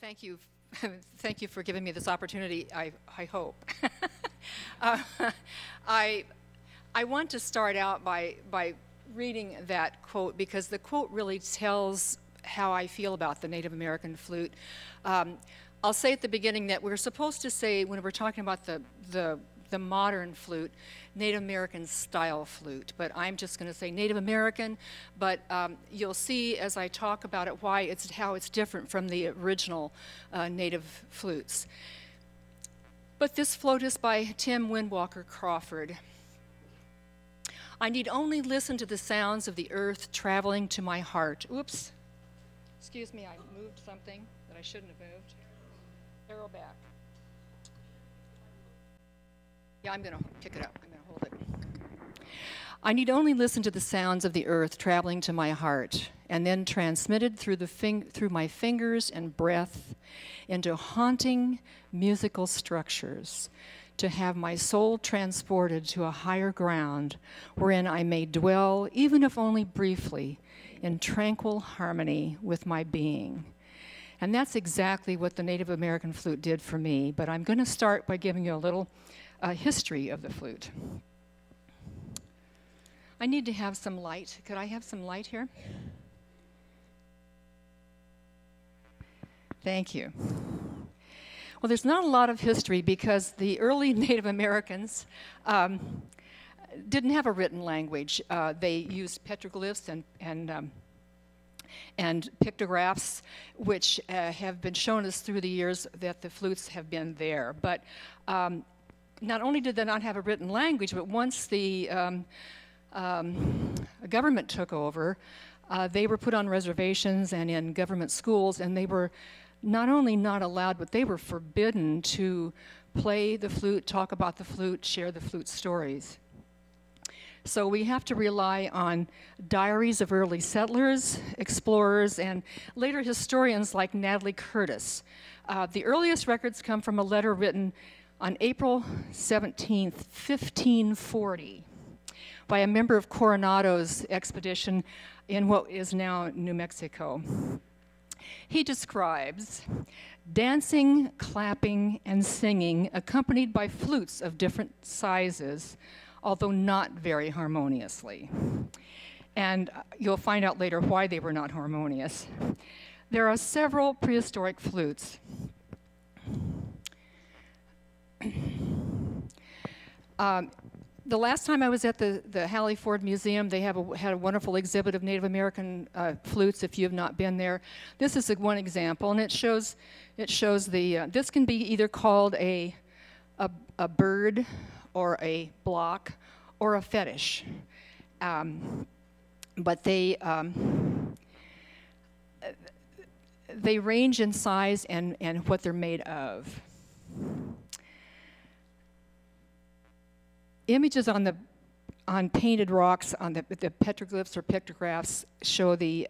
Thank you. Thank you for giving me this opportunity, I hope. uh, I want to start out by reading that quote because the quote really tells how I feel about the Native American flute. I'll say at the beginning that we're supposed to say, when we're talking about the modern flute, Native American style flute, but I'm just going to say Native American, but you'll see as I talk about it how it's different from the original native flutes. But this float is by Tim Windwalker Crawford. I need only listen to the sounds of the earth traveling to my heart. Oops, excuse me, I moved something that I shouldn't have moved. Arrow back. Yeah, I'm going to pick it up. I'm going to hold it. I need only listen to the sounds of the earth traveling to my heart and then transmitted through my fingers and breath into haunting musical structures to have my soul transported to a higher ground wherein I may dwell, even if only briefly, in tranquil harmony with my being. And that's exactly what the Native American flute did for me, but I'm going to start by giving you a little history of the flute. I need to have some light. Could I have some light here? Thank you. Well, there's not a lot of history because the early Native Americans didn't have a written language. They used petroglyphs and pictographs, which have been shown us through the years that the flutes have been there. But not only did they not have a written language, but once the government took over, they were put on reservations and in government schools, and they were not only not allowed, but they were forbidden to play the flute, talk about the flute, share the flute stories. So we have to rely on diaries of early settlers, explorers, and later historians like Natalie Curtis. The earliest records come from a letter written on April 17th, 1540, by a member of Coronado's expedition in what is now New Mexico. He describes dancing, clapping, and singing accompanied by flutes of different sizes, although not very harmoniously. And you'll find out later why they were not harmonious. There are several prehistoric flutes. The last time I was at the Halley Ford Museum, they had a wonderful exhibit of Native American flutes. If you have not been there, this is one example, and it shows the. This can be either called a bird, or a block, or a fetish, but they range in size and what they're made of. Images on painted rocks on the petroglyphs or pictographs show the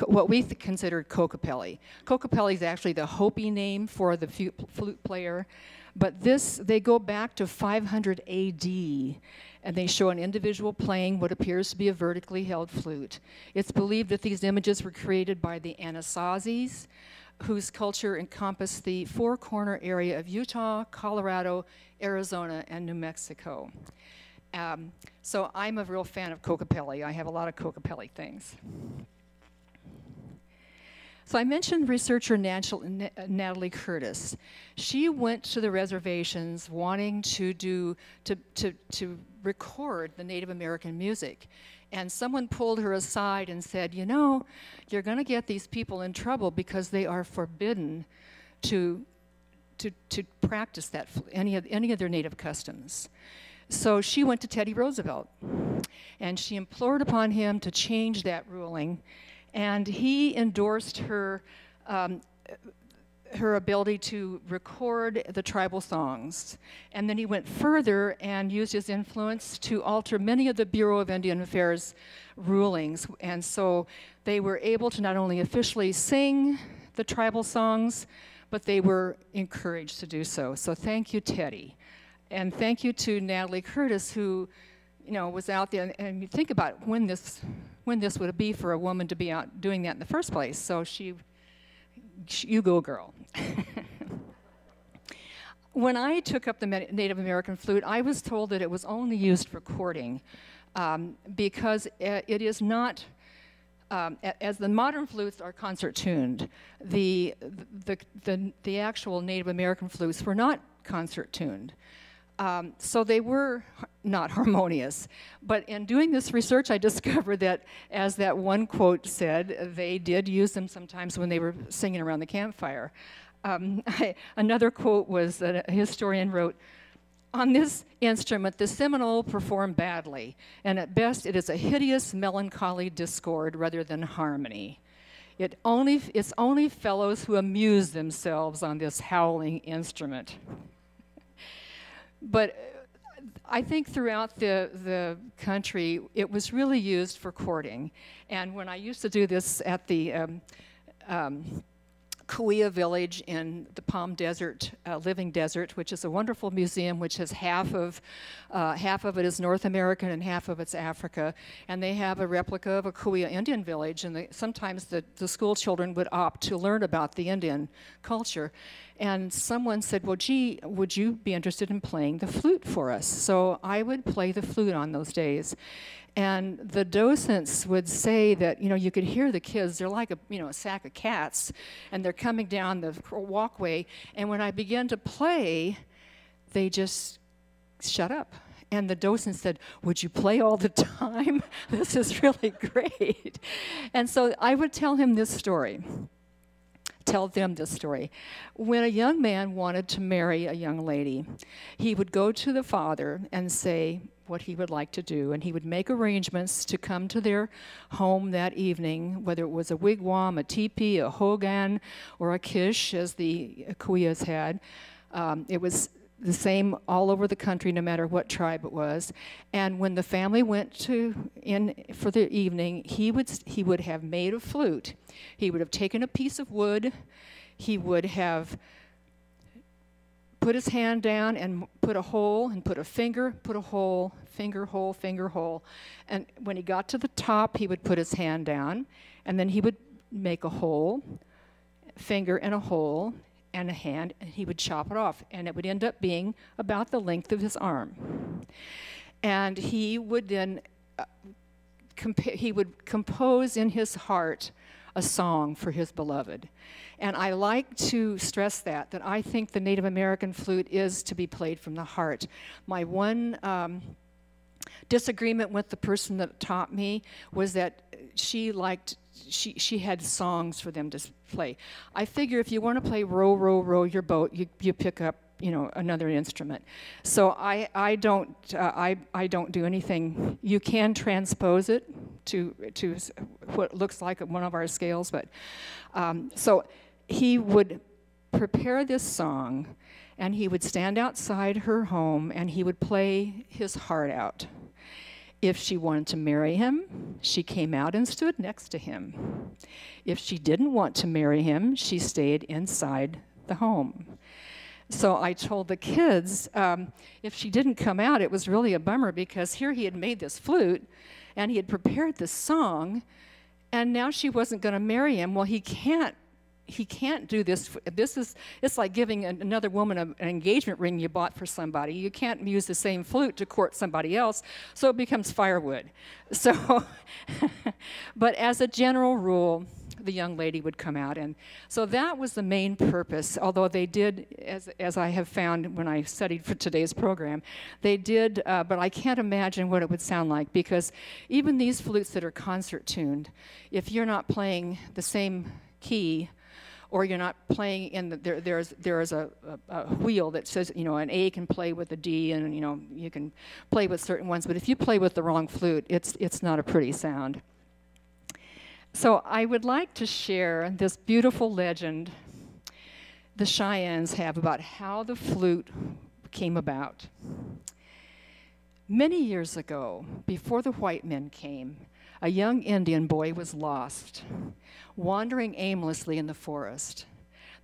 what we considered kokopelli. Kokopelli is actually the Hopi name for the flute player, but they go back to 500 AD, and they show an individual playing what appears to be a vertically held flute. It's believed that these images were created by the Anasazis, whose culture encompassed the four-corner area of Utah, Colorado, Arizona, and New Mexico. So I'm a real fan of kokopelli. I have a lot of kokopelli things. So I mentioned researcher Natalie Curtis. She went to the reservations wanting to record the Native American music. And someone pulled her aside and said, you know, you're going to get these people in trouble because they are forbidden to practice any of their native customs. So she went to Teddy Roosevelt, and she implored upon him to change that ruling, and he endorsed her ability to record the tribal songs. And then he went further and used his influence to alter many of the Bureau of Indian Affairs rulings. And so they were able to not only officially sing the tribal songs, but they were encouraged to do so. So thank you, Teddy. And thank you to Natalie Curtis, who was out there, and you think about when this would be for a woman to be out doing that in the first place. So you go, girl. When I took up the Native American flute, I was told that it was only used for courting, because it is not, as the modern flutes are concert tuned, the actual Native American flutes were not concert tuned. So they were not harmonious. But in doing this research, I discovered that, as that one quote said, they did use them sometimes when they were singing around the campfire. Another quote was that a historian wrote, "On this instrument, the Seminole performed badly, and at best it is a hideous, melancholy discord rather than harmony. It's only fellows who amuse themselves on this howling instrument." But I think throughout the country, it was really used for courting. And when I used to do this at the Kuya Village in the Palm Desert, Living Desert, which is a wonderful museum, which has half of it is North American and half of it's Africa, and they have a replica of a Kuya Indian village, and sometimes the school children would opt to learn about the Indian culture. And someone said, "Well, gee, would you be interested in playing the flute for us?" So I would play the flute on those days. And the docents would say that, you could hear the kids, they're like a sack of cats, and they're coming down the walkway, and when I began to play, they just shut up. And the docent said, "Would you play all the time? This is really great." And so I would tell them this story. When a young man wanted to marry a young lady, he would go to the father and say what he would like to do, and he would make arrangements to come to their home that evening, whether it was a wigwam, a teepee, a hogan, or a kish, as the Kuyas had. It was the same all over the country, no matter what tribe it was. And when the family went in for the evening, he would have made a flute. He would have taken a piece of wood. He would have put his hand down and put a hole, and put a finger, put a hole, finger hole, finger hole. And when he got to the top, he would put his hand down, and then he would make a hole, finger and a hole, and a hand, and he would chop it off, and it would end up being about the length of his arm. And he would then he would compose in his heart a song for his beloved. And I like to stress that I think the Native American flute is to be played from the heart. My one disagreement with the person that taught me was that she had songs for them to play. I figure if you want to play row, row, row your boat, you pick up another instrument. So I don't do anything. You can transpose it to what looks like one of our scales, but so he would prepare this song, and he would stand outside her home, and he would play his heart out. If she wanted to marry him, she came out and stood next to him. If she didn't want to marry him, she stayed inside the home. So I told the kids, if she didn't come out, it was really a bummer, because here he had made this flute, and he had prepared this song, and now she wasn't going to marry him. Well, he can't do this. It's like giving another woman an engagement ring you bought for somebody. You can't use the same flute to court somebody else, so it becomes firewood. So, but as a general rule, the young lady would come out, and so that was the main purpose. Although they did, as I have found when I studied for today's program, they did, but I can't imagine what it would sound like, because even these flutes that are concert tuned, if you're not playing the same key, or you're not playing in there is a wheel that says, an A can play with a D, and you can play with certain ones, but if you play with the wrong flute, it's not a pretty sound. So I would like to share this beautiful legend the Cheyennes have about how the flute came about. Many years ago, before the white men came, a young Indian boy was lost, wandering aimlessly in the forest.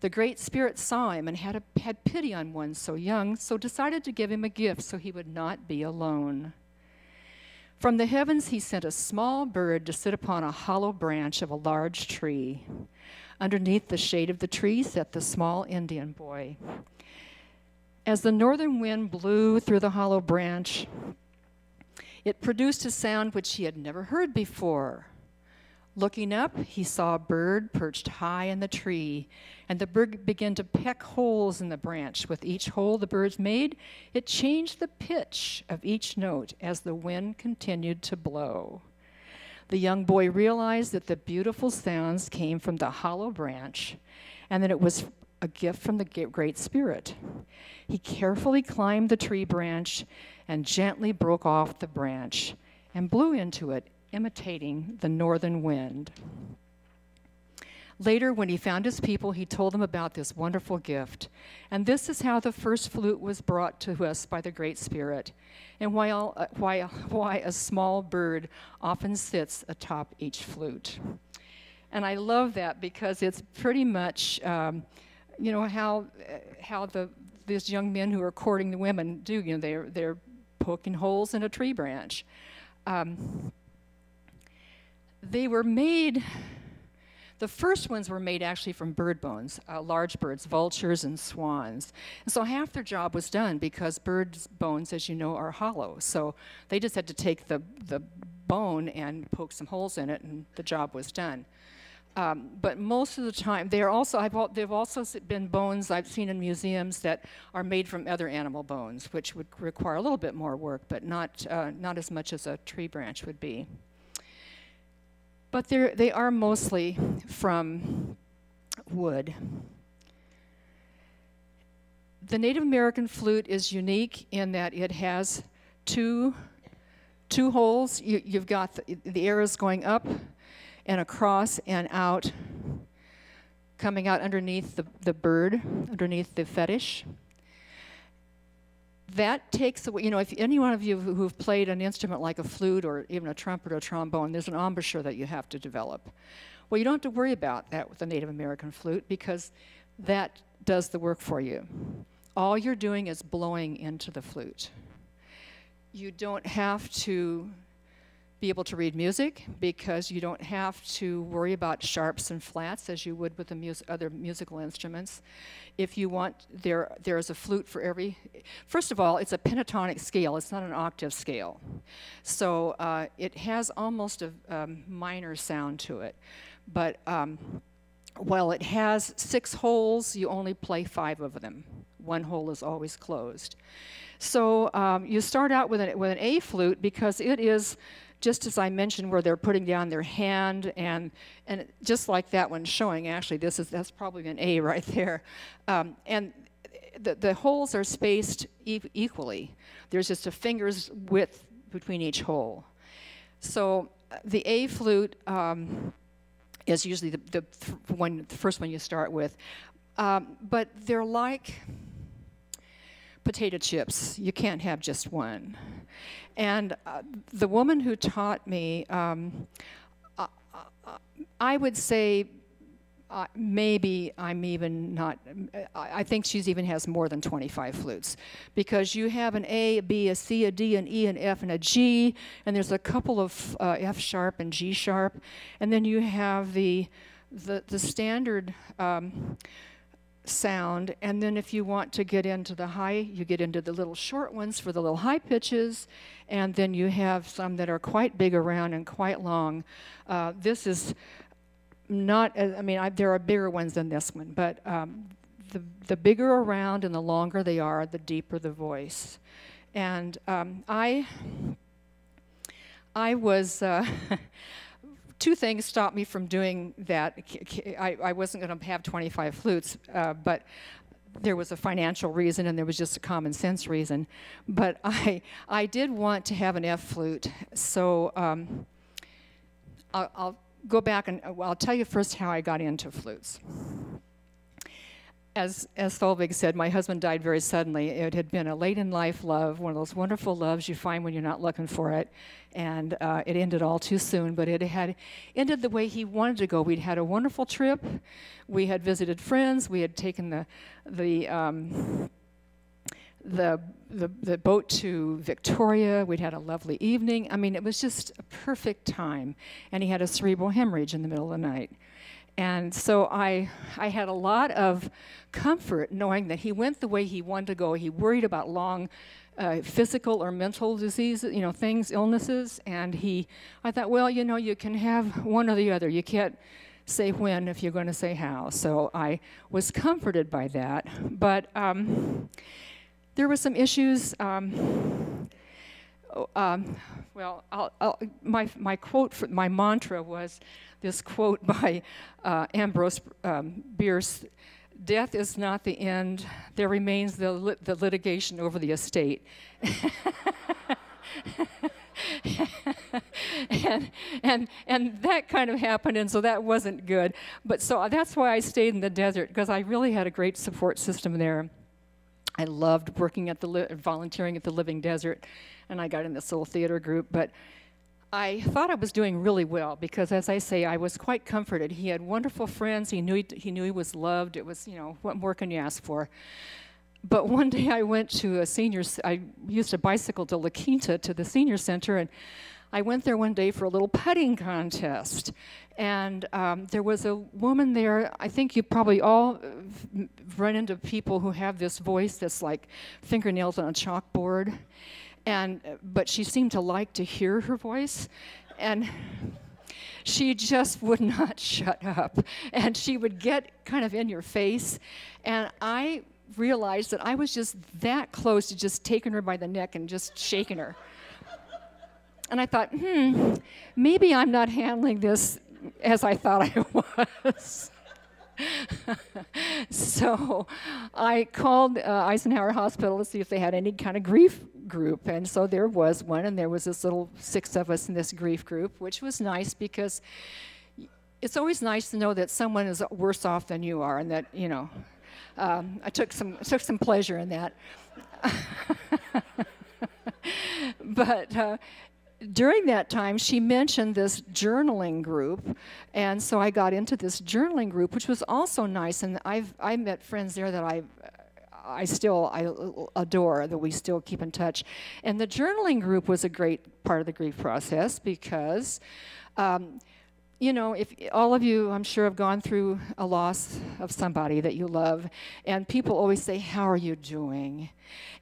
The Great Spirit saw him and had pity on one so young, so decided to give him a gift so he would not be alone. From the heavens he sent a small bird to sit upon a hollow branch of a large tree. Underneath the shade of the tree sat the small Indian boy. As the northern wind blew through the hollow branch, it produced a sound which he had never heard before. Looking up, he saw a bird perched high in the tree, and the bird began to peck holes in the branch. With each hole the bird made, it changed the pitch of each note as the wind continued to blow. The young boy realized that the beautiful sounds came from the hollow branch, and that it was a gift from the Great Spirit. He carefully climbed the tree branch and gently broke off the branch and blew into it, imitating the northern wind. Later, when he found his people, he told them about this wonderful gift. And this is how the first flute was brought to us by the Great Spirit, and why a small bird often sits atop each flute. And I love that because it's pretty much, how these young men who are courting the women do. You know, they're poking holes in a tree branch. They were made, the first ones were made actually from bird bones, large birds, vultures and swans. And so half their job was done because birds' bones, as you know, are hollow. So they just had to take the bone and poke some holes in it, and the job was done. But most of the time, they've also been bones I've seen in museums that are made from other animal bones, which would require a little bit more work, but not as much as a tree branch would be. But they are mostly from wood. The Native American flute is unique in that it has two holes. You've got the arrows going up and across and out, coming out underneath the bird, underneath the fetish. That takes away, if any one of you who've played an instrument like a flute or even a trumpet or trombone, there's an embouchure that you have to develop. Well, you don't have to worry about that with the Native American flute because that does the work for you. All you're doing is blowing into the flute. You don't have to be able to read music because you don't have to worry about sharps and flats as you would with the other musical instruments. If you want, there is a flute for every. First of all, it's a pentatonic scale. It's not an octave scale. So it has almost a minor sound to it. But while it has 6 holes, you only play 5 of them. 1 hole is always closed. So you start out with an A flute because it is, just as I mentioned, where they're putting down their hand, and just like that one showing, actually, that's probably an A right there. And the holes are spaced equally. There's just a finger's width between each hole. So the A flute is usually the first one you start with. But they're like potato chips. You can't have just one. And the woman who taught me, I would say maybe I'm even not, I think she's even has more than 25 flutes, because you have an A, a B, a C, a D, an E, an F, and a G, and there's a couple of F sharp and G sharp, and then you have the standard sound, and then if you want to get into the high, you get into the little short ones for the little high pitches, and then you have some that are quite big around and quite long. This is not, there are bigger ones than this one, but the bigger around and the longer they are, the deeper the voice. And I was, two things stopped me from doing that. I wasn't going to have 25 flutes, but there was a financial reason and there was just a common sense reason. But I did want to have an F flute, so I'll go back and I'll tell you first how I got into flutes. As Solveig said, my husband died very suddenly. It had been a late-in-life love, one of those wonderful loves you find when you're not looking for it, and it ended all too soon, but it had ended the way he wanted to go. We'd had a wonderful trip. We had visited friends. We had taken the boat to Victoria. We'd had a lovely evening. I mean, it was just a perfect time. And he had a cerebral hemorrhage in the middle of the night. And so I had a lot of comfort knowing that he went the way he wanted to go. He worried about long physical or mental diseases, things, illnesses. And I thought, well, you can have one or the other. You can't say when if you're going to say how. So I was comforted by that. But there were some issues. My quote, my mantra was this quote by Ambrose Bierce: "Death is not the end. There remains the litigation over the estate." and that kind of happened, and so that wasn't good. But so that's why I stayed in the desert, because I really had a great support system there. I loved working at volunteering at the Living Desert, and I got in this little theater group. But I thought I was doing really well because, as I say, I was quite comforted. He had wonderful friends. He knew he was loved. It was, what more can you ask for? But one day I went to I used a bicycle to La Quinta to the senior center, and I went there one day for a little putting contest. And there was a woman there. I think you probably all run into people who have this voice that's like fingernails on a chalkboard. But she seemed to like to hear her voice. And she just would not shut up. And she would get kind of in your face. And I realized that I was just that close to just taking her by the neck and just shaking her. And I thought, maybe I'm not handling this as I thought I was. So I called Eisenhower Hospital to see if they had any kind of grief group. And so there was one, and there was this little 6 of us in this grief group, which was nice because it's always nice to know that someone is worse off than you are, and that, I took some pleasure in that. But during that time, she mentioned this journaling group, and so I got into this journaling group, which was also nice. And I met friends there that I still adore, that we still keep in touch. And the journaling group was a great part of the grief process because, if all of you, I'm sure, have gone through a loss of somebody that you love, and people always say, "How are you doing?"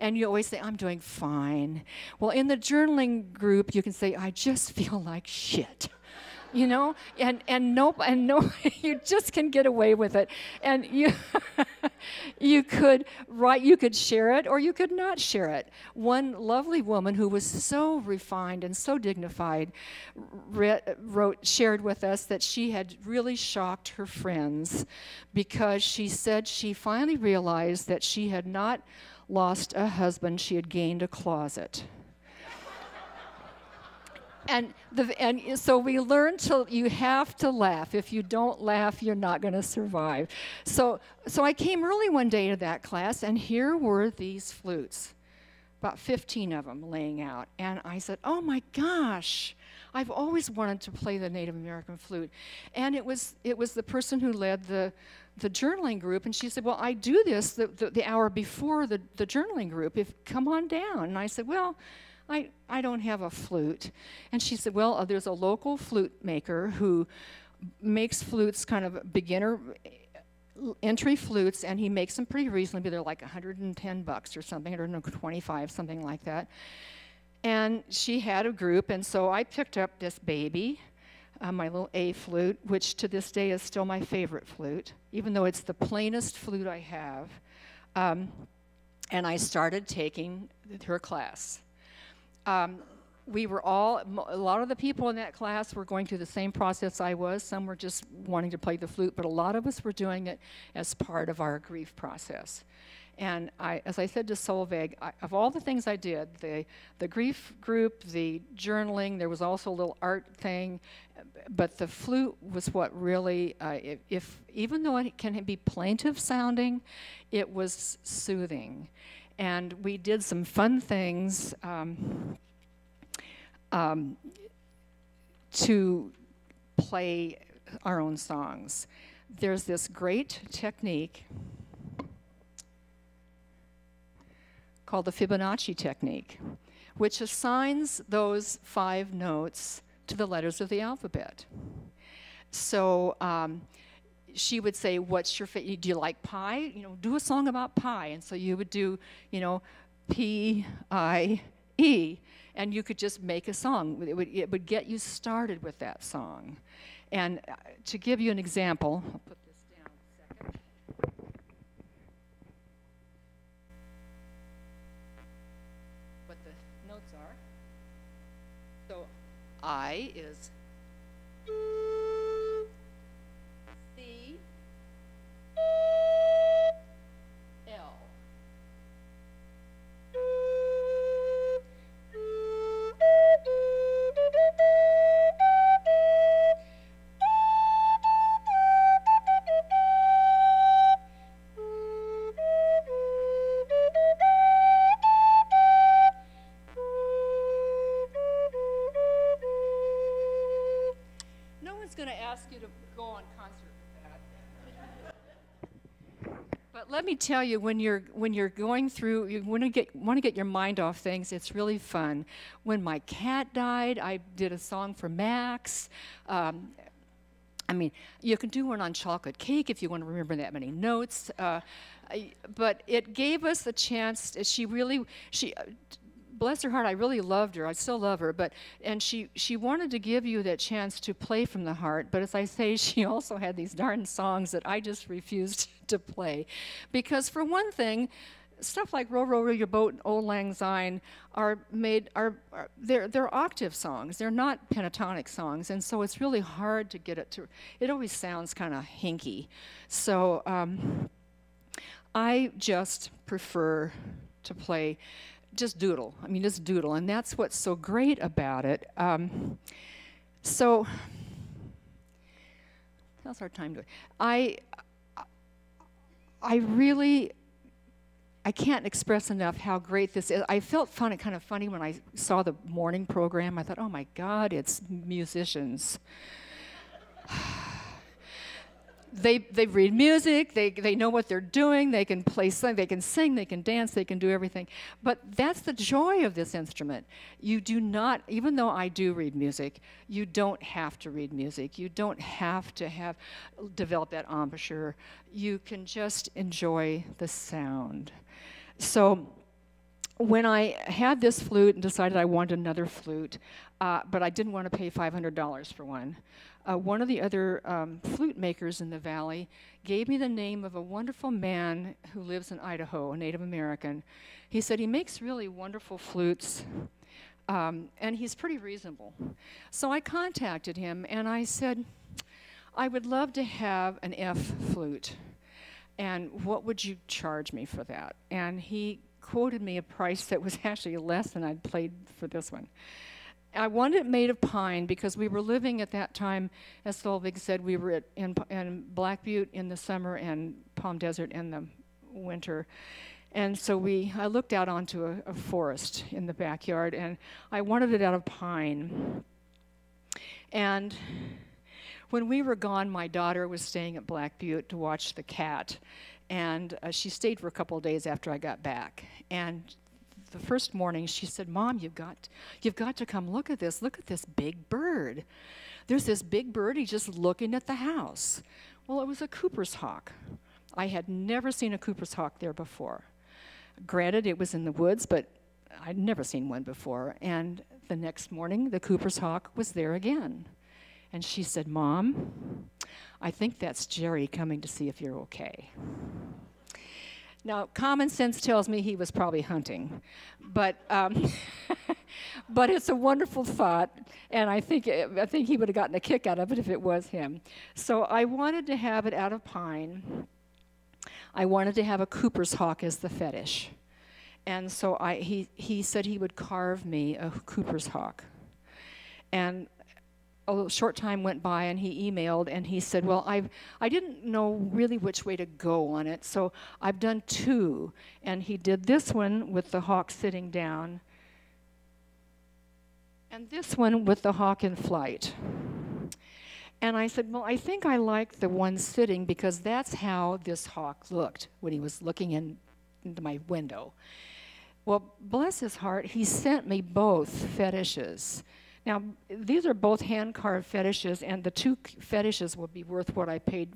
And you always say, "I'm doing fine." Well, in the journaling group, you can say, "I just feel like shit." And no, you just can get away with it. And you could share it, or you could not share it. One lovely woman who was so refined and so dignified shared with us that she had really shocked her friends because she said she finally realized that she had not lost a husband, she had gained a closet. And so we learned you have to laugh. If you don't laugh, you're not going to survive. So I came early one day to that class, and here were these flutes, about 15 of them laying out. And I said, "Oh my gosh, I've always wanted to play the Native American flute." And it was the person who led the journaling group, and she said, "Well, I do this the hour before the journaling group. Come on down." And I said, "Well, I don't have a flute." And she said, "Well, there's a local flute maker who makes flutes, kind of beginner entry flutes, and he makes them pretty reasonably. They're like $110 or something, or no, 25, something like that." And she had a group, and so I picked up this baby, my little A flute, which to this day is still my favorite flute, even though it's the plainest flute I have. And I started taking her class. A lot of the people in that class were going through the same process I was. Some were just wanting to play the flute, but a lot of us were doing it as part of our grief process. And as I said to Solveig, of all the things I did, the grief group, the journaling, there was also a little art thing, but the flute was what really, even though it can be plaintive sounding, it was soothing. And we did some fun things to play our own songs. There's this great technique called the Fibonacci Technique, which assigns those 5 notes to the letters of the alphabet. So she would say, what's your favorite? Do you like pie? You know, do a song about pie. And so you would do, you know, P-I-E, and you could just make a song. It would get you started with that song. And to give you an example, I'll put this down a second. What the notes are. So I is C, L. No one's going to ask you to go on concert with that. But let me tell you, when you're going through, you want to get your mind off things. It's really fun. When my cat died, I did a song for Max. I mean, you can do one on chocolate cake if you want to remember that many notes. But it gave us a chance. Bless her heart, I really loved her. I still love her. And she wanted to give you that chance to play from the heart. But as I say, she also had these darn songs that I just refused to play, because for one thing, stuff like "Row, Row, Row Your Boat" and "Old Lang Syne" they're octave songs. They're not pentatonic songs, and so it's really hard to get it to. It always sounds kind of hinky. So I just prefer to play. Just doodle. I mean, just doodle. And that's what's so great about it. So, how's our time doing? I can't express enough how great this is. I felt kind of funny when I saw the morning program. I thought, oh my God, it's musicians. They read music, they know what they're doing, they can play, they can sing, they can dance, they can do everything. But that's the joy of this instrument. You do not, even though I do read music, you don't have to read music. You don't have to develop that embouchure. You can just enjoy the sound. So when I had this flute and decided I wanted another flute, but I didn't want to pay $500 for one, one of the other flute makers in the valley gave me the name of a wonderful man who lives in Idaho, a Native American. He said he makes really wonderful flutes, and he's pretty reasonable. So I contacted him, and I said, I would love to have an F flute, and what would you charge me for that? And he quoted me a price that was actually less than I'd paid for this one. I wanted it made of pine because we were living at that time, as Solveig said, we were in Black Butte in the summer and Palm Desert in the winter. And so I looked out onto a forest in the backyard, and I wanted it out of pine. And when we were gone, my daughter was staying at Black Butte to watch the cat, and she stayed for a couple of days after I got back. And the first morning, she said, "Mom, you've got to come look at this. Look at this big bird. There's this big bird. He's just looking at the house." Well, it was a Cooper's hawk. I had never seen a Cooper's hawk there before. Granted, it was in the woods, but I'd never seen one before. And the next morning, the Cooper's hawk was there again. And she said, "Mom, I think that's Jerry coming to see if you're okay." Now, common sense tells me he was probably hunting, but but it's a wonderful thought, and I think he would have gotten a kick out of it if it was him. So I wanted to have it out of pine. I wanted to have a Cooper's hawk as the fetish, and so he said he would carve me a Cooper's hawk, and a short time went by, and he emailed, and he said, well, I didn't know really which way to go on it, so I've done 2. And he did this one with the hawk sitting down, and this one with the hawk in flight. And I said, well, I think I like the one sitting because that's how this hawk looked when he was looking into my window. Well, bless his heart, he sent me both fetishes. Now, these are both hand-carved fetishes, and the two fetishes would be worth what I paid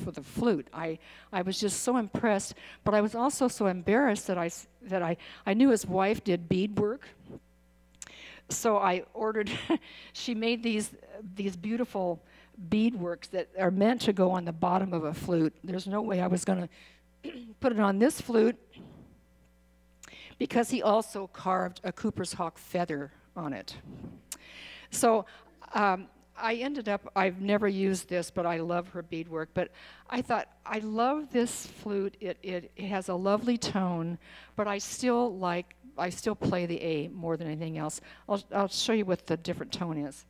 for the flute. I was just so impressed, but I was also so embarrassed that I knew his wife did beadwork. So I ordered, she made these beautiful beadworks that are meant to go on the bottom of a flute. There's no way I was going to put it on this flute, because he also carved a Cooper's hawk feather on it. So I ended up, I've never used this, but I love her beadwork. But I thought, I love this flute. It has a lovely tone, but I still play the A more than anything else. I'll show you what the different tone is.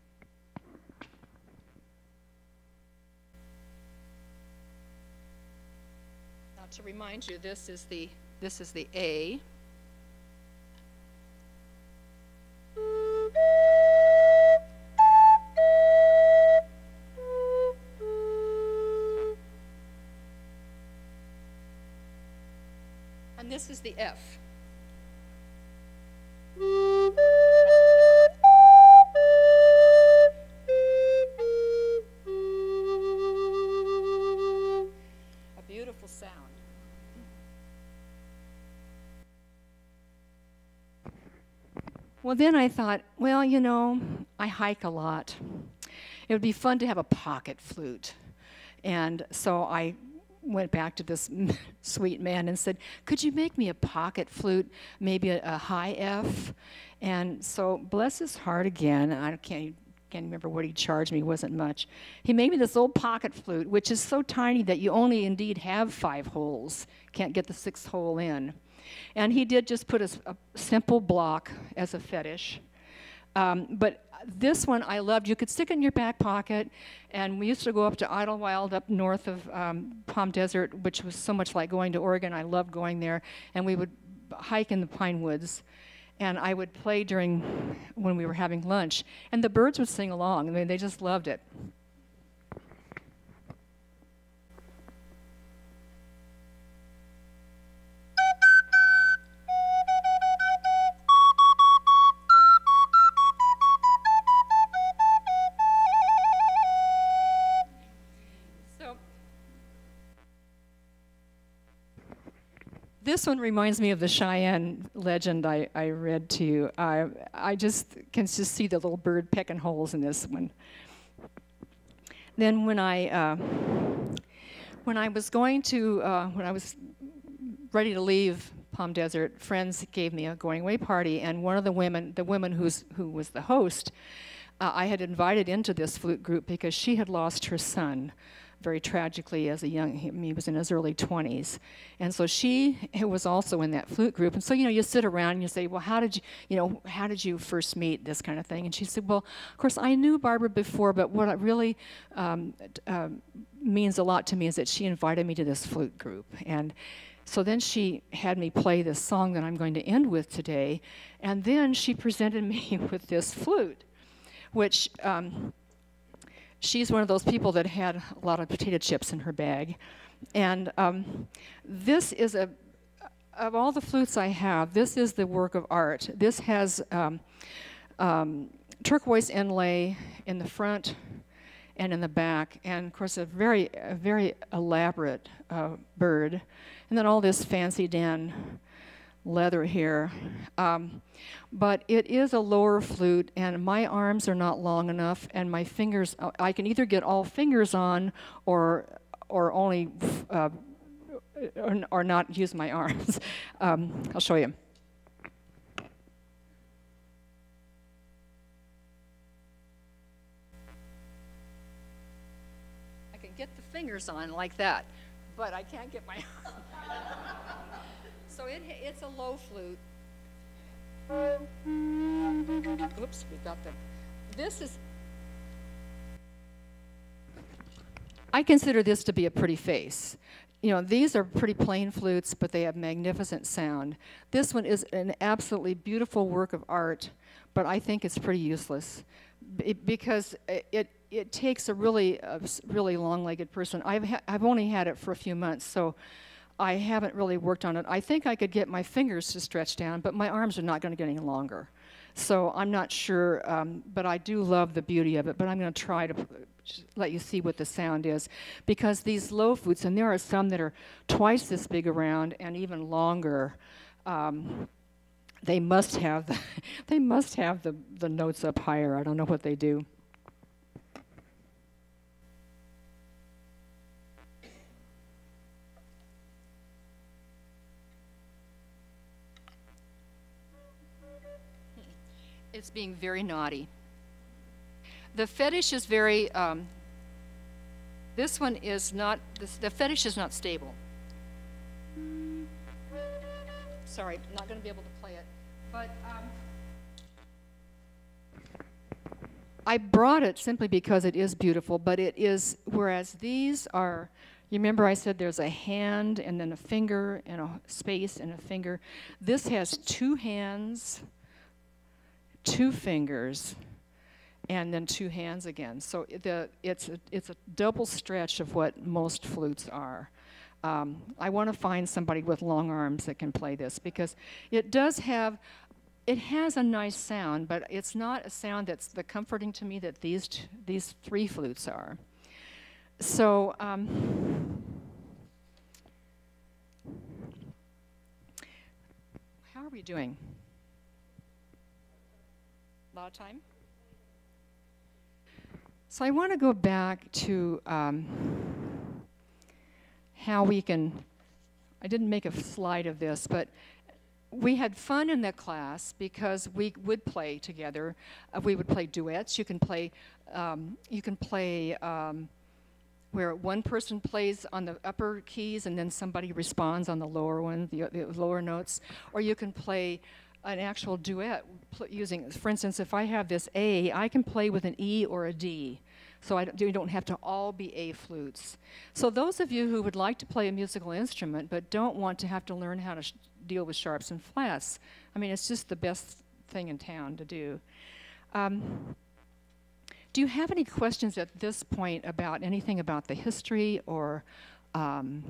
Now, to remind you, this is the A. And this is the F. A beautiful sound. Well, then I thought, well, you know, I hike a lot. It would be fun to have a pocket flute. And so I went back to this sweet man and said, could you make me a pocket flute, maybe a high F? And so, bless his heart again, I can't remember what he charged me, it wasn't much. He made me this old pocket flute, which is so tiny that you only indeed have 5 holes, can't get the 6th hole in. And he did just put a simple block as a fetish. But this one I loved. You could stick it in your back pocket, and we used to go up to Idlewild up north of Palm Desert, which was so much like going to Oregon. I loved going there, and we would hike in the pine woods, and I would play when we were having lunch, and the birds would sing along. I mean, they just loved it. This one reminds me of the Cheyenne legend I read to you. I just can see the little bird pecking holes in this one. Then when I was ready to leave Palm Desert, friends gave me a going away party, and one of the women who was the host, I had invited into this flute group because she had lost her son very tragically as he was in his early 20s. And so she was also in that flute group. And so, you know, you sit around and you say, well, how did you first meet, this kind of thing? And she said, well, of course, I knew Barbara before, but what it really means a lot to me is that she invited me to this flute group. And so then she had me play this song that I'm going to end with today. And then she presented me with this flute, which she's one of those people that had a lot of potato chips in her bag. And this is of all the flutes I have, this is the work of art. This has turquoise inlay in the front and in the back, and of course a very elaborate bird. And then all this fancy Dan leather here. But it is a lower flute, and my arms are not long enough, and my fingers, I can either get all fingers on or only or not use my arms. I'll show you. I can get the fingers on like that, but I can't get my arms. So it's a low flute. Oops, we got them. This is, I consider this to be a pretty face. You know, these are pretty plain flutes, but they have magnificent sound. This one is an absolutely beautiful work of art, but I think it's pretty useless because it takes a really long-legged person. I've only had it for a few months, so I haven't really worked on it. I think I could get my fingers to stretch down, but my arms are not going to get any longer. So I'm not sure, but I do love the beauty of it, but I'm going to try to let you see what the sound is. Because these low flutes, and there are some that are twice this big around and even longer, they must have the notes up higher. I don't know what they do. It's being very naughty. The fetish is very, this one is not, the fetish is not stable. Sorry, I'm not going to be able to play it. But I brought it simply because it is beautiful, but it is, whereas these are, you remember I said there's a hand and then a finger and a space and a finger. This has 2 hands, 2 fingers, and then 2 hands again. So it's a double stretch of what most flutes are. I want to find somebody with long arms that can play this, because it does have, it has a nice sound, but it's not a sound that's the comforting to me that these 3 flutes are. So how are we doing? A lot of time? So I want to go back to how we can, I didn't make a slide of this, but we had fun in that class because we would play together. We would play duets. You can play where one person plays on the upper keys and then somebody responds on the lower one, the lower notes. Or you can play an actual duet using, for instance, if I have this A, I can play with an E or a D. So you don't have to all be A flutes. So those of you who would like to play a musical instrument but don't want to have to learn how to deal with sharps and flats, I mean, it's just the best thing in town to do. Do you have any questions at this point about anything about the history or the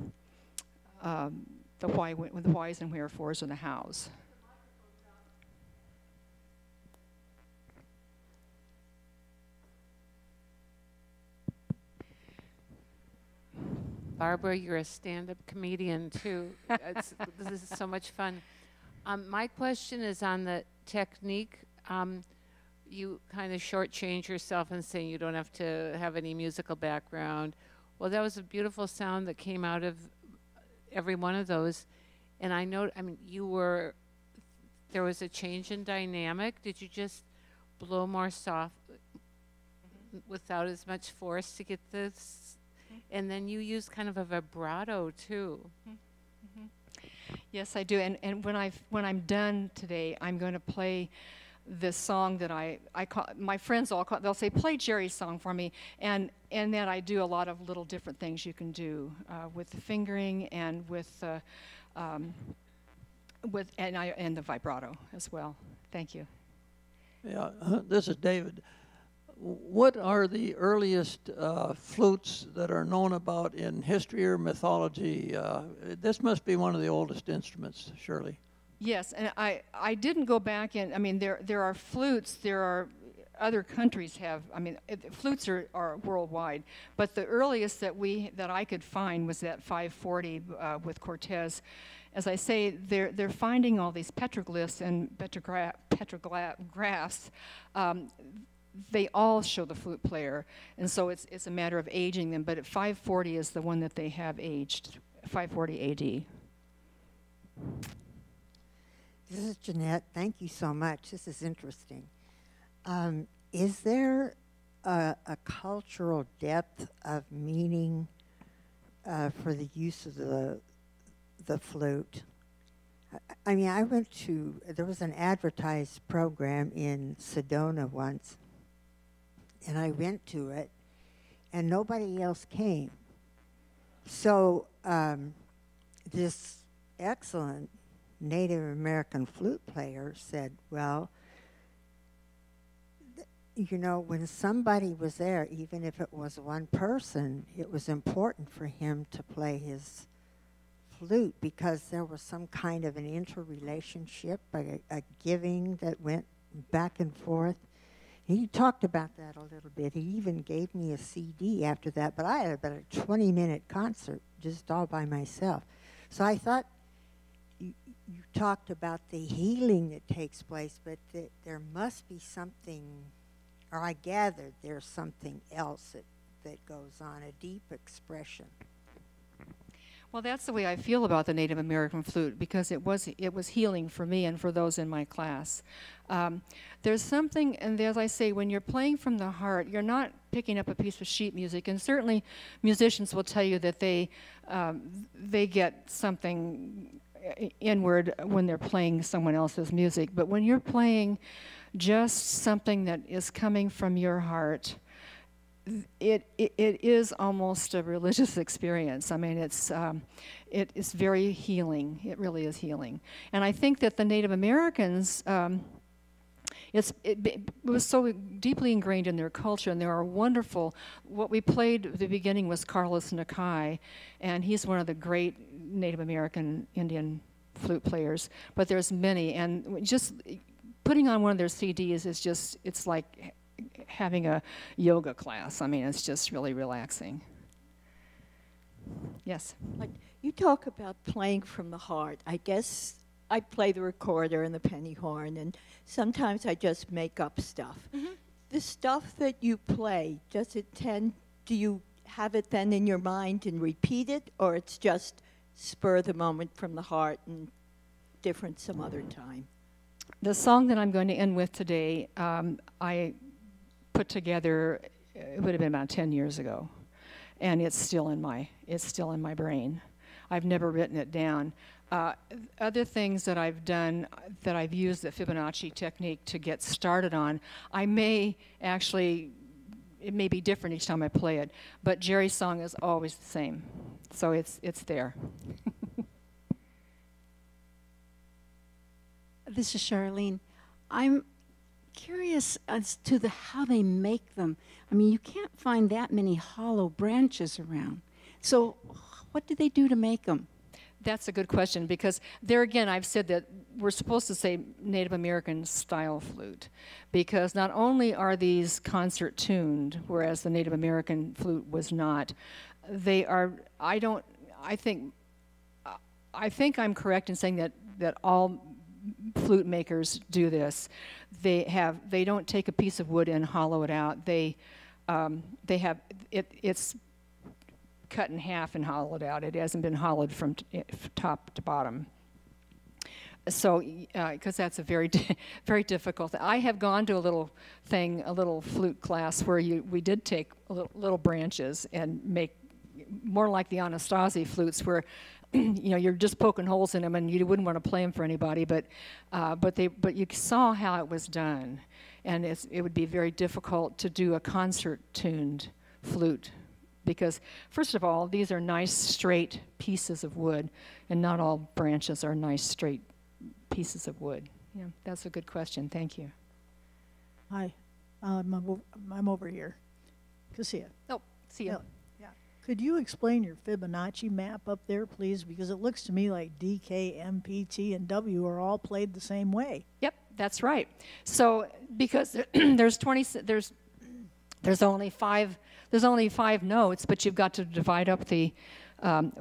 whys and wherefores and the hows? Barbara, you're a stand-up comedian too. This is so much fun. My question is on the technique. You kind of shortchange yourself in saying you don't have to have any musical background. Well, that was a beautiful sound that came out of every one of those. And I know, I mean, there was a change in dynamic. Did you just blow more soft without as much force to get this? And then you use kind of a vibrato too. Yes, I do. And when I'm done today, I'm going to play this song that I call, my friends all call, they'll say, play Jerry's song for me. And then I do a lot of little different things you can do with the fingering and with the vibrato as well. Thank you. Yeah, this is David. What are the earliest flutes that are known about in history or mythology? This must be one of the oldest instruments, surely. Yes, and I didn't go back in. I mean, there are flutes. There are other countries have. I mean, flutes are worldwide. But the earliest that I could find was that 540 with Cortez. As I say, they're finding all these petroglyphs and petrographs. They all show the flute player, and so it's a matter of aging them. But at 540 is the one that they have aged, 540 AD. This is Jeanette. Thank you so much. This is interesting. Is there a cultural depth of meaning for the use of the flute? I mean, there was an advertised program in Sedona once, and I went to it, and nobody else came. So this excellent Native American flute player said, well, you know, when somebody was there, even if it was one person, it was important for him to play his flute because there was some kind of an interrelationship, a giving that went back and forth. He talked about that a little bit. He even gave me a CD after that, but I had about a 20-minute concert just all by myself. So I thought you talked about the healing that takes place, but there must be something, or I gathered there's something else that goes on, a deep expression. Well, that's the way I feel about the Native American flute, because it was healing for me and for those in my class. There's something, and as I say, when you're playing from the heart, you're not picking up a piece of sheet music, and certainly musicians will tell you that they get something inward when they're playing someone else's music. But when you're playing just something that is coming from your heart, it is almost a religious experience. I mean, it's very healing. It really is healing. And I think that the Native Americans, it was so deeply ingrained in their culture, and there are wonderful, what we played at the beginning was Carlos Nakai, and he's one of the great Native American Indian flute players, but there's many, and just putting on one of their CDs is just, it's like having a yoga class. I mean, it's just really relaxing. Yes? Like, you talk about playing from the heart. I guess I play the recorder and the penny horn, and sometimes I just make up stuff. Mm-hmm. The stuff that you play, do you have it then in your mind and repeat it, or it's just spur the moment from the heart and different some other time? The song that I'm going to end with today, I put together, it would have been about 10 years ago, and it's still in my brain. I've never written it down. Other things that I've done, that I've used the Fibonacci technique to get started on, I may actually, it may be different each time I play it, but Jerry's song is always the same, so it's there. This is Charlene. I'm curious as to how they make them. I mean, you can't find that many hollow branches around. So what do they do to make them? That's a good question, because there again, I've said that we're supposed to say Native American style flute, because not only are these concert tuned, whereas the Native American flute was not, they are, I think I'm correct in saying that all flute makers do this. They don't take a piece of wood and hollow it out. It's cut in half and hollowed out. It hasn't been hollowed from top to bottom. So, because that's a very, very difficult. I have gone to a little flute class where we did take little branches and make more like the Anastasi flutes, where you're just poking holes in them, and you wouldn't want to play them for anybody. But you saw how it was done, and it would be very difficult to do a concert-tuned flute, because first of all, these are nice straight pieces of wood, and not all branches are nice straight pieces of wood. Yeah, that's a good question. Thank you. Hi, I'm over here. Cassia. Oh, see ya. Yeah. Could you explain your Fibonacci map up there, please? Because it looks to me like D, K, M, P, T, and W are all played the same way. Yep, that's right. So because there's only five notes, but you've got to divide up the.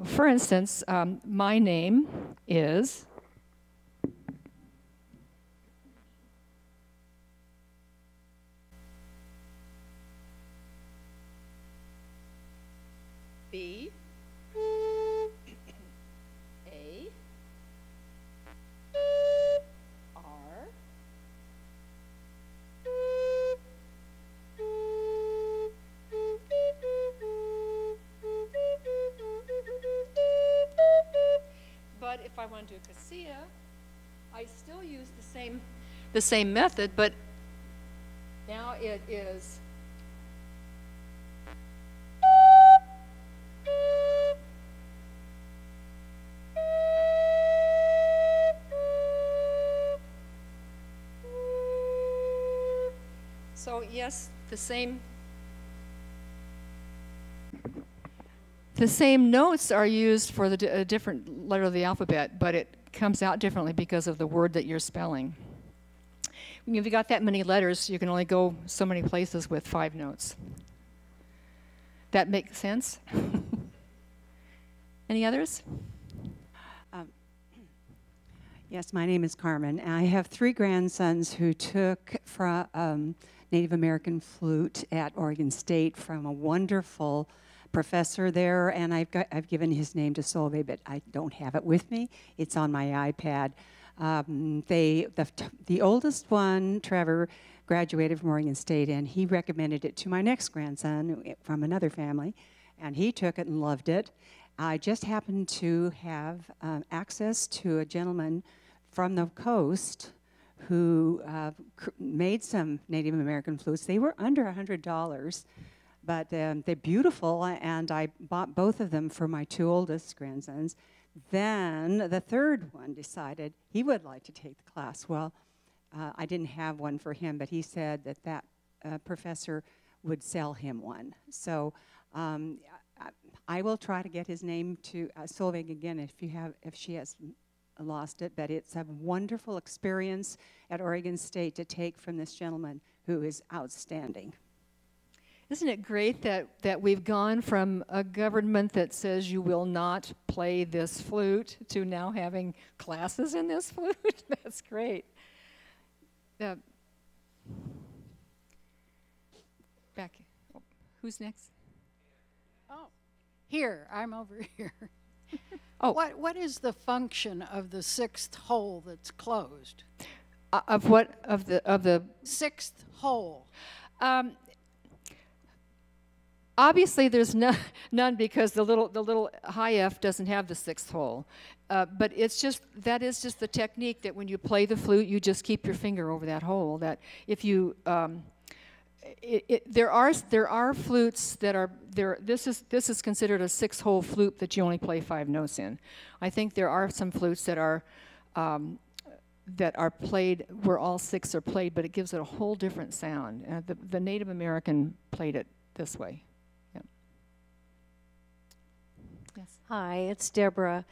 For instance, my name is. B, A, R, but if I want to do Cassia, I still use the same method, but now it is. So yes, the The same notes are used for the different letter of the alphabet, but it comes out differently because of the word that you're spelling. When you've got that many letters, you can only go so many places with 5 notes. That makes sense? Any others? Yes, my name is Carmen. I have 3 grandsons who took Native American flute at Oregon State from a wonderful professor there, and I've given his name to Solveig, but I don't have it with me. It's on my iPad. The oldest one, Trevor, graduated from Oregon State, and he recommended it to my next grandson from another family, and he took it and loved it. I just happened to have access to a gentleman from the coast who made some Native American flutes. They were under $100, but they're beautiful, and I bought both of them for my 2 oldest grandsons. Then the third one decided he would like to take the class. Well, I didn't have one for him, but he said that professor would sell him one. So I will try to get his name to Solveig again if she has lost it, but it's a wonderful experience at Oregon State to take from this gentleman who is outstanding. Isn't it great that we've gone from a government that says you will not play this flute to now having classes in this flute? That's great. Back. Oh, who's next? Oh, here. I'm over here. Oh. What is the function of the 6th hole that's closed? Of what? Of the 6th hole. Obviously, there's none because the little high F doesn't have the 6th hole. But that is just the technique that when you play the flute, you just keep your finger over that hole. That if you there are flutes that are there. This is considered a 6-hole flute that you only play 5 notes in. I think there are some flutes that are played where all 6 are played, but it gives it a whole different sound. The Native American played it this way. Yeah. Yes. Hi, it's Deborah.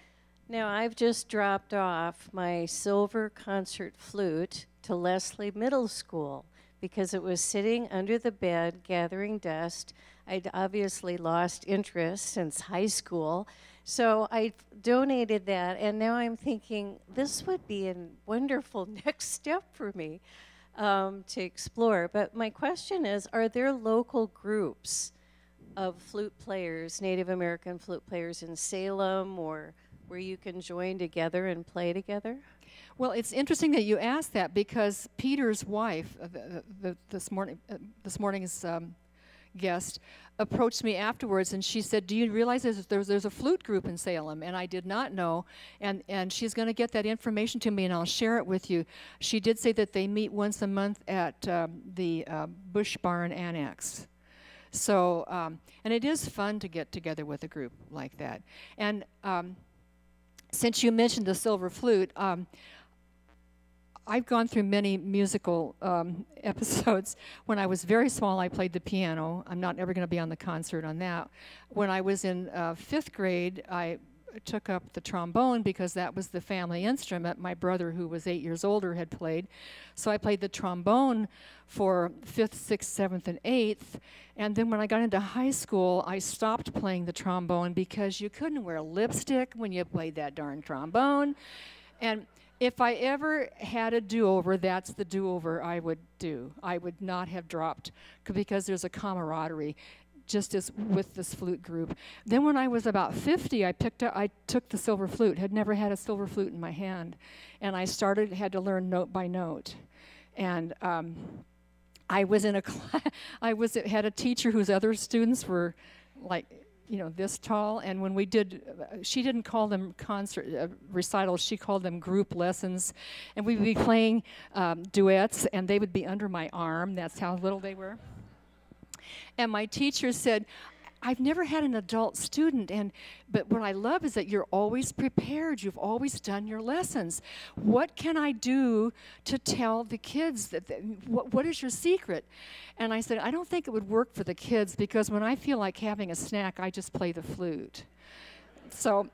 Now, I've just dropped off my silver concert flute to Leslie Middle School because it was sitting under the bed gathering dust. I'd obviously lost interest since high school, so I donated that, and now I'm thinking this would be a wonderful next step for me to explore. But my question is, are there local groups of flute players, Native American flute players in Salem, or where you can join together and play together? Well, it's interesting that you asked that because Peter's wife, this morning's guest, approached me afterwards and she said, "Do you realize there's a flute group in Salem?" And I did not know, and she's going to get that information to me and I'll share it with you. She did say that they meet once a month at the Bush Barn Annex. So, and it is fun to get together with a group like that. And since you mentioned the silver flute, I've gone through many musical episodes. When I was very small, I played the piano. I'm not ever going to be on the concert on that. When I was in 5th grade, I took up the trombone because that was the family instrument. My brother, who was 8 years older, had played. So I played the trombone for 5th, 6th, 7th, and 8th. And then when I got into high school, I stopped playing the trombone because you couldn't wear lipstick when you played that darn trombone. And if I ever had a do-over, that's the do-over I would do. I would not have dropped because there's a camaraderie, just as with this flute group. Then when I was about 50, I took the silver flute, had never had a silver flute in my hand, and I had to learn note by note. And I was in a class, had a teacher whose other students were like, this tall, and when we did, she didn't call them concert recitals, she called them group lessons, and we'd be playing duets, and they would be under my arm. That's how little they were. And my teacher said, I've never had an adult student, but what I love is that you're always prepared. You've always done your lessons. What can I do to tell the kids what is your secret? And I said, I don't think it would work for the kids, because when I feel like having a snack, I just play the flute. So,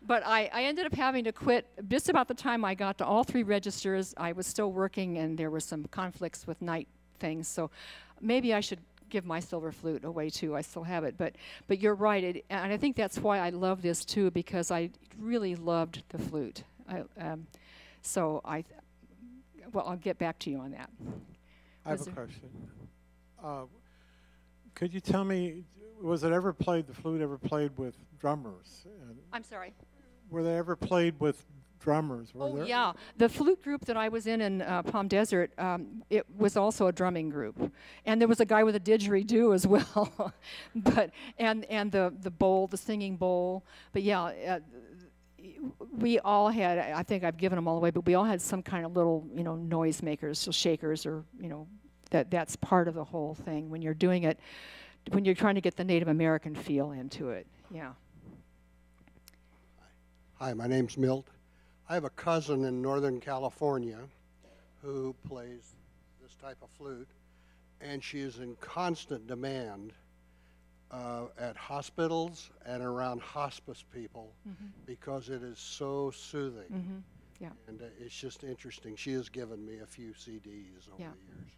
but I ended up having to quit just about the time I got to all 3 registers. I was still working, and there were some conflicts with night things. So maybe I should give my silver flute away too. I still have it, but you're right, and I think that's why I love this too, because I really loved the flute. Well, I'll get back to you on that. I have a question. Could you tell me, was it ever played, the flute ever played with drummers? I'm sorry? Were they ever played with drummers? Yeah. The flute group that I was in Palm Desert, it was also a drumming group. And there was a guy with a didgeridoo as well. and the bowl, the singing bowl. But yeah, we all had, I think I've given them all away, but we all had some kind of little, noise makers, so shakers, or, that's part of the whole thing when you're doing it, when you're trying to get the Native American feel into it. Yeah. Hi, my name's Milt. I have a cousin in Northern California who plays this type of flute, and she is in constant demand at hospitals and around hospice people because it is so soothing. Yeah. And it's just interesting. She has given me a few CDs over the years.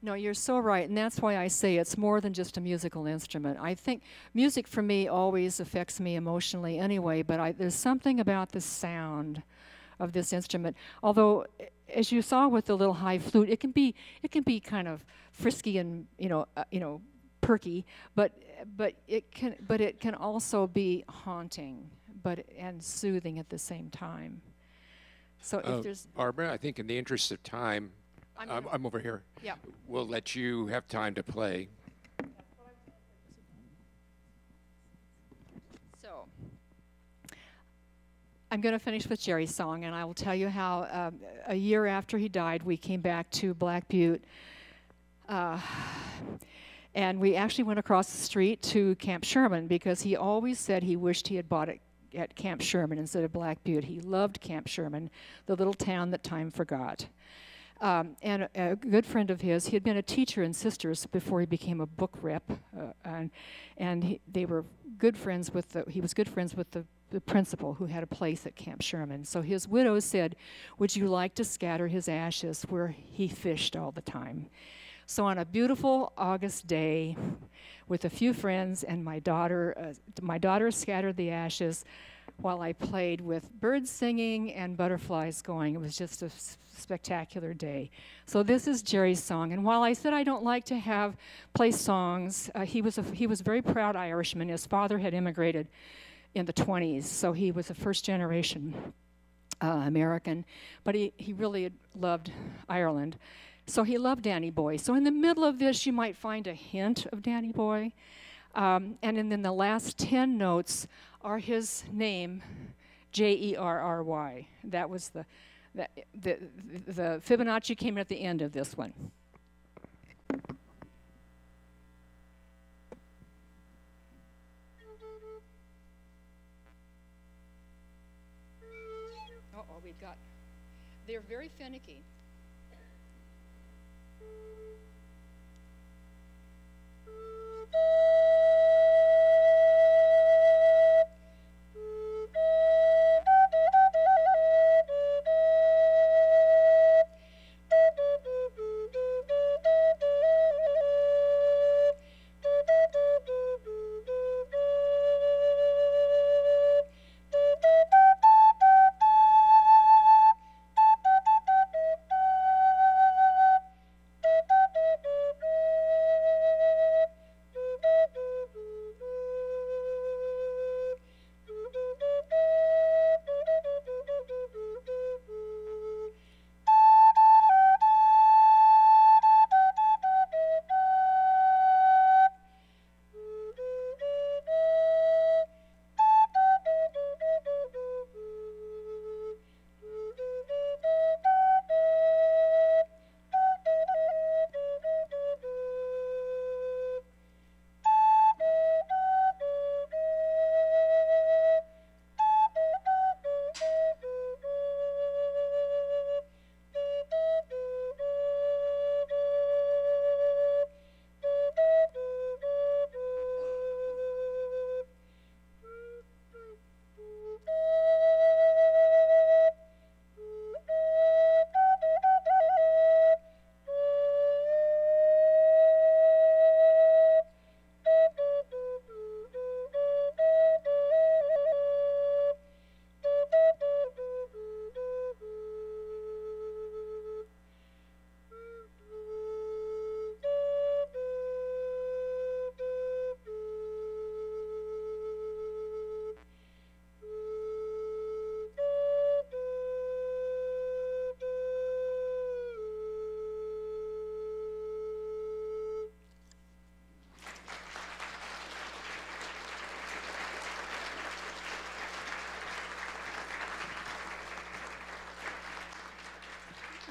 No, you're so right, and that's why I say it's more than just a musical instrument. I think music for me always affects me emotionally anyway, but there's something about the sound of this instrument. Although, as you saw with the little high flute, it can be kind of frisky and perky, but it can also be haunting, and soothing at the same time. So if there's Barbara, I think in the interest of time, I'm over here. Yeah. We'll let you have time to play. So I'm going to finish with Jerry's song, and I will tell you how a year after he died, we came back to Black Butte, and we actually went across the street to Camp Sherman, because he always said he wished he had bought it at Camp Sherman instead of Black Butte. He loved Camp Sherman, the little town that time forgot. And a good friend of his, he had been a teacher in Sisters before he became a book rep, they were good friends with he was good friends with the principal, who had a place at Camp Sherman. So his widow said, would you like to scatter his ashes where he fished all the time? So on a beautiful August day, with a few friends and my daughter scattered the ashes while I played with birds singing and butterflies going. It was just a spectacular day. So this is Jerry's song. And while I said I don't like to play songs, he was a very proud Irishman. His father had immigrated in the 1920s, so he was a first-generation American, but he really loved Ireland. So he loved Danny Boy. So in the middle of this, you might find a hint of Danny Boy. And then the last 10 notes are his name, Jerry. That was the Fibonacci came at the end of this one. They're very finicky.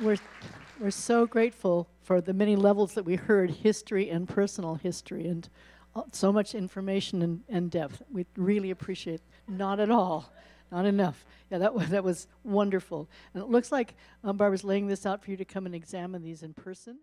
We're so grateful for the many levels that we heard, history and personal history, and so much information and depth. We really appreciate. Not at all, not enough. Yeah, that was wonderful. And it looks like Barbara's laying this out for you to come and examine these in person.